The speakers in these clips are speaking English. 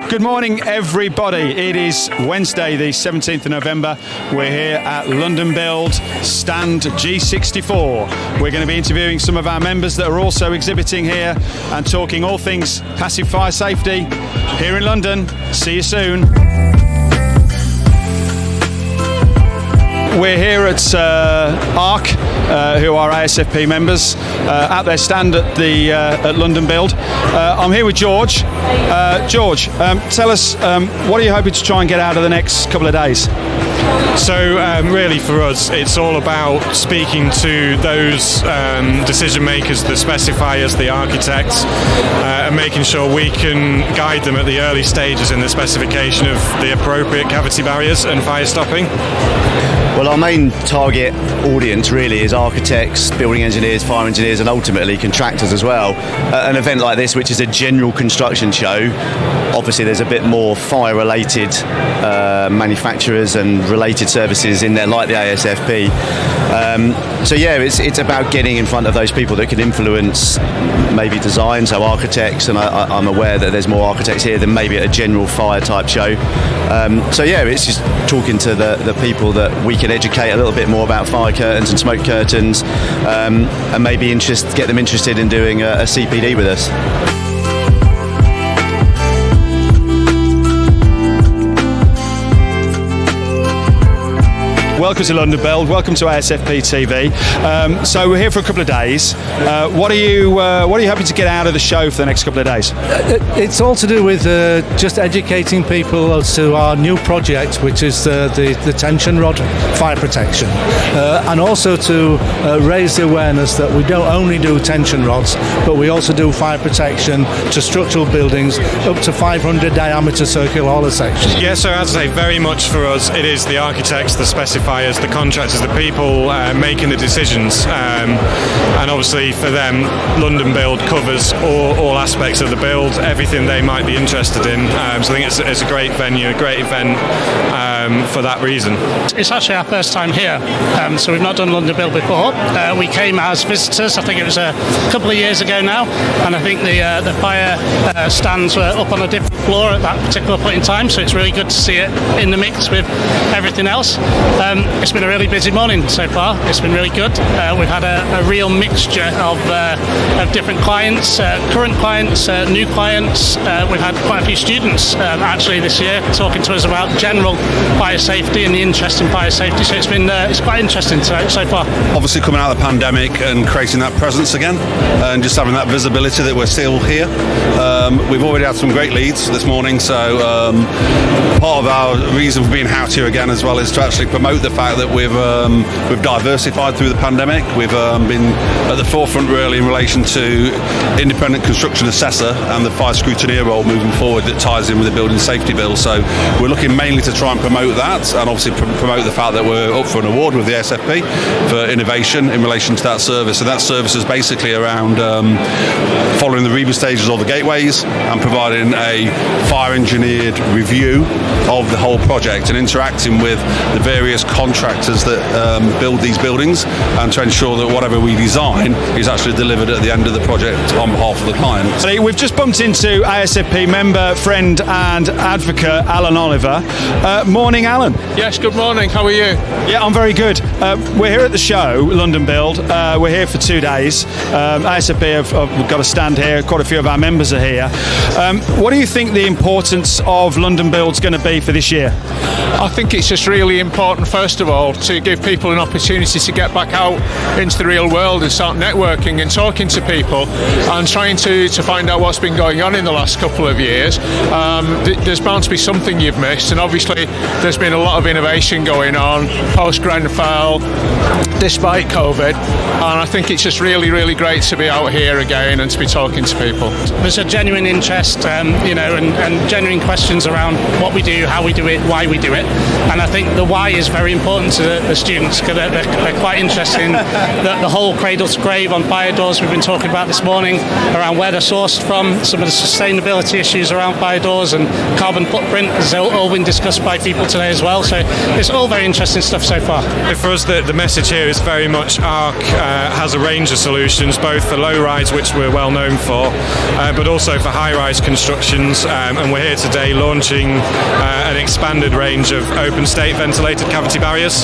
Good morning, everybody. It is Wednesday, the 17th of November. We're here at London Build, stand G64. We're going to be interviewing some of our members that are also exhibiting here and talking all things passive fire safety here in London. See you soon. We're here at ARC, who are ASFP members, at their stand at London Build. I'm here with George. George, tell us, what are you hoping to try and get out of the next couple of days? So really for us, it's all about speaking to those decision makers, the specifiers, the architects, and making sure we can guide them at the early stages in the specification of the appropriate cavity barriers and fire stopping. Well, our main target audience really is architects, building engineers, fire engineers, and ultimately contractors as well. An event like this, which is a general construction show, obviously there's a bit more fire-related manufacturers and related services in there, like the ASFP. So yeah, it's about getting in front of those people that can influence maybe design, so architects, and I'm aware that there's more architects here than maybe at a general fire type show. So yeah, it's just talking to the people that we can educate a little bit more about fire curtains and smoke curtains, and maybe get them interested in doing a CPD with us. Welcome to London Build, welcome to ASFP TV. So we're here for a couple of days. What are you hoping to get out of the show for the next couple of days? It's all to do with just educating people as to our new project, which is the tension rod fire protection, and also to raise the awareness that we don't only do tension rods, but we also do fire protection to structural buildings up to 500 diameter circular hollow sections. Yeah, so as I say, very much for us, it is the architects, the specifiers, the contractors, the people making the decisions, and obviously for them, London Build covers all aspects of the build, everything they might be interested in. So I think it's a great venue, a great event for that reason. It's actually our first time here, so we've not done London Build before. We came as visitors, I think it was a couple of years ago now, and I think the fire stands were up on a different floor at that particular point in time, so it's really good to see it in the mix with everything else. It's been a really busy morning so far. It's been really good. We've had a real mixture of different clients, current clients, new clients. We've had quite a few students actually this year talking to us about general fire safety and the interest in fire safety. So it's quite interesting so far. Obviously coming out of the pandemic and creating that presence again and just having that visibility that we're still here. We've already had some great leads this morning, so part of our reason for being out here again as well is to actually promote the fact that we've diversified through the pandemic. We've been at the forefront really in relation to independent construction assessor and the fire scrutineer role moving forward that ties in with the building safety bill. So we're looking mainly to try and promote that, and obviously promote the fact that we're up for an award with the ASFP for innovation in relation to that service. And that service is basically around following the REBA stages of the gateways and providing a fire engineered review of the whole project and interacting with the various contractors that build these buildings, and to ensure that whatever we design is actually delivered at the end of the project on behalf of the client. We've just bumped into ASFP member, friend and advocate Alan Oliver. Morning, Alan. Yes, good morning. How are you? Yeah, I'm very good. We're here at the show, London Build. We're here for 2 days. ASFP have got a stand here. Quite a few of our members are here. What do you think the importance of London Build's going to be for this year? I think it's just really important, first of all, to give people an opportunity to get back out into the real world and start networking and talking to people and trying to find out what's been going on in the last couple of years. There's bound to be something you've missed, and obviously there's been a lot of innovation going on post-Grenfell, despite COVID, and I think it's just really, really great to be out here again and to be talking to people. There's a genuine interest, and genuine questions around what we do, how we do it, why we do it, and I think the why is very important to the students, because they're quite interested in the whole cradle to grave on fire doors we've been talking about this morning, around where they're sourced from, some of the sustainability issues around fire doors and carbon footprint has all been discussed by people today as well, so it's all very interesting stuff so far. For us, the message message here is very much ARC has a range of solutions, both for low-rise, which we're well known for, but also for high-rise constructions, and we're here today launching an expanded range of open-state ventilated cavity barriers.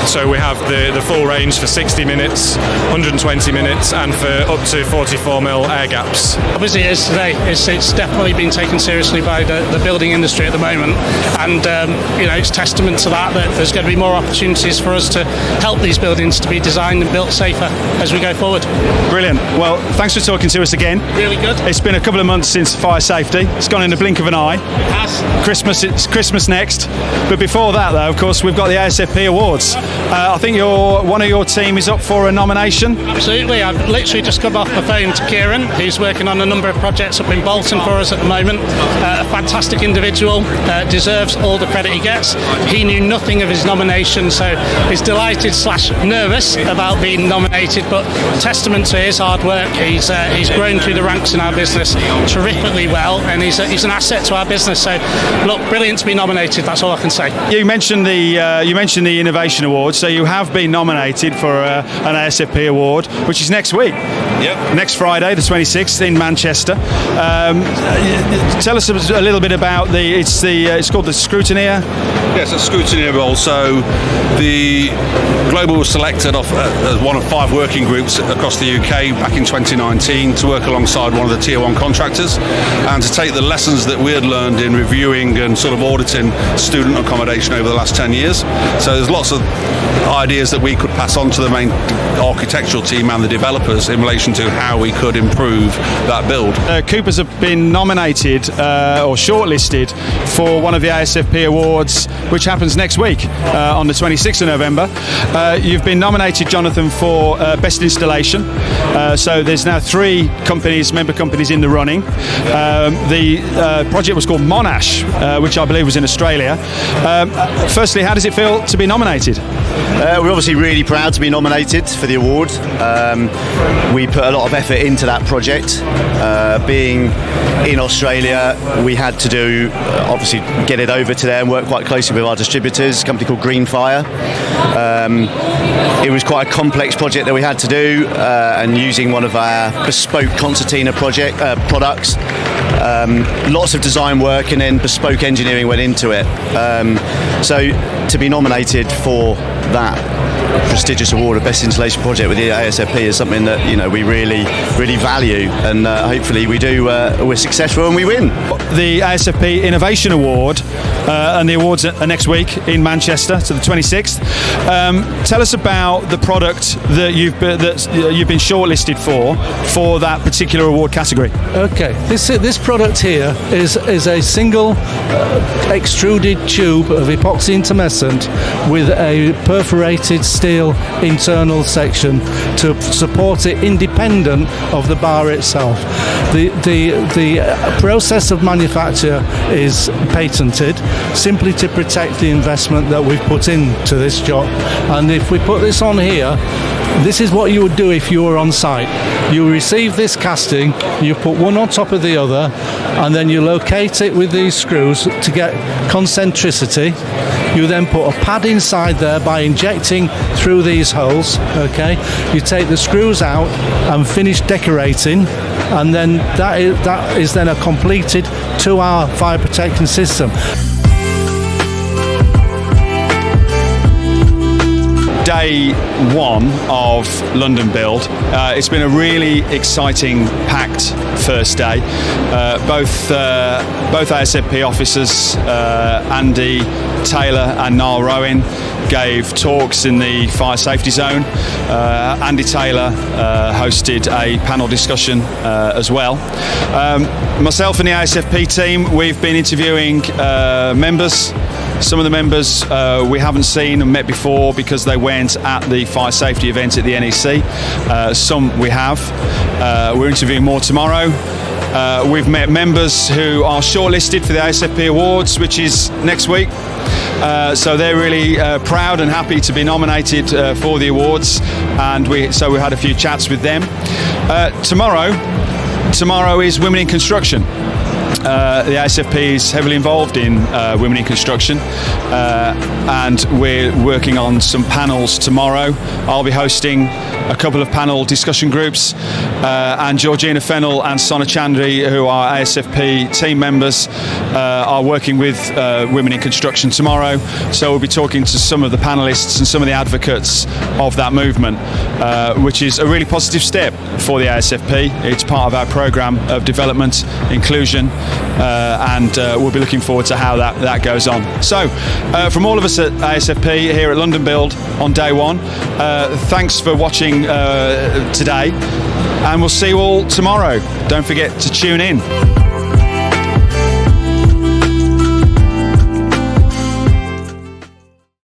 So we have the full range for 60 minutes, 120 minutes, and for up to 44mm air gaps. Obviously it is today. It's definitely being taken seriously by the building industry at the moment, and it's testament to that there's going to be more opportunities for us to help these buildings to be designed and built safer as we go forward. Brilliant. Well, thanks for talking to us again. Really good. It's been a couple of months since fire safety. It's gone in the blink of an eye. It has. It's Christmas next. But before that, though, of course, we've got the ASFP Awards. I think one of your team is up for a nomination. Absolutely. I've literally just come off the phone to Kieran, who's working on a number of projects up in Bolton for us at the moment. A fantastic individual, deserves all the credit he gets. He knew nothing of his nomination, so he's delighted / nervous about being nominated, but testament to his hard work. He's grown through the ranks in our business terrifically well, and he's an asset to our business. So, look, brilliant to be nominated. That's all I can say. You mentioned the Innovation Award, so you have been nominated for an ASFP Award, which is next week. Yep. Next Friday, the 26th, in Manchester. Tell us a little bit about it's called the Scrutineer. Yes, a Scrutineer role. So the Global was selected as one of 5 working groups across the UK back in 2019 to work alongside one of the Tier 1 contractors and to take the lessons that we had learned in reviewing and sort of auditing student accommodation over the last 10 years. So there's lots of ideas that we could pass on to the main architectural team and the developers in relation to how we could improve that build. Coopers have been nominated or shortlisted for one of the ASFP Awards, which happens next week on the 26th of November. You've been nominated, Jonathan, for Best Installation. So there's now 3 member companies in the running. The project was called Monash, which I believe was in Australia. Firstly, how does it feel to be nominated? We're obviously really proud to be nominated for the award. We put a lot of effort into that project. Being in Australia, we had to obviously get it over to there and work quite closely with our distributors, a company called Green Fire. It was quite a complex project that we had to do, and using one of our bespoke concertina products. Lots of design work and then bespoke engineering went into it. So to be nominated for that prestigious award of Best Installation Project with the ASFP is something that we really value, and hopefully we're successful and we win. The ASFP Innovation Award and the awards are next week in Manchester, to the 26th. Tell us about the product that you've been shortlisted for that particular award category. Okay, this product here is a single extruded tube of epoxy intumescent with a perforated steel internal section to support it independent of the bar itself. The process of manufacture is patented simply to protect the investment that we've put into this job. And if we put this on here, this is what you would do if you were on site. You receive this casting, you put one on top of the other, and then you locate it with these screws to get concentricity. You then put a pad inside there by injecting through these holes. Okay, you take the screws out and finish decorating, and then that is then a completed 2-hour fire protection system. Day 1 of London Build. It's been a really exciting, packed first day. Both ASFP officers, Andy Taylor and Niall Rowan, gave talks in the fire safety zone. Andy Taylor hosted a panel discussion as well. Myself and the ASFP team, we've been interviewing members. Some of the members we haven't seen and met before because they went at the fire safety event at the NEC. Some we have. We're interviewing more tomorrow. We've met members who are shortlisted for the ASFP Awards, which is next week. So they're really proud and happy to be nominated for the awards, and we had a few chats with them. Tomorrow is Women in Construction. the ASFP is heavily involved in women in construction, and we're working on some panels tomorrow. I'll be hosting a couple of panel discussion groups, and Georgina Fennell and Sona Chandri, who are ASFP team members, are working with women in construction tomorrow. So we'll be talking to some of the panelists and some of the advocates of that movement, which is a really positive step for the ASFP. It's part of our programme of development, inclusion, and we'll be looking forward to how that goes on. So from all of us at ASFP here at London Build on day one, thanks for watching today, and we'll see you all tomorrow. Don't forget to tune in.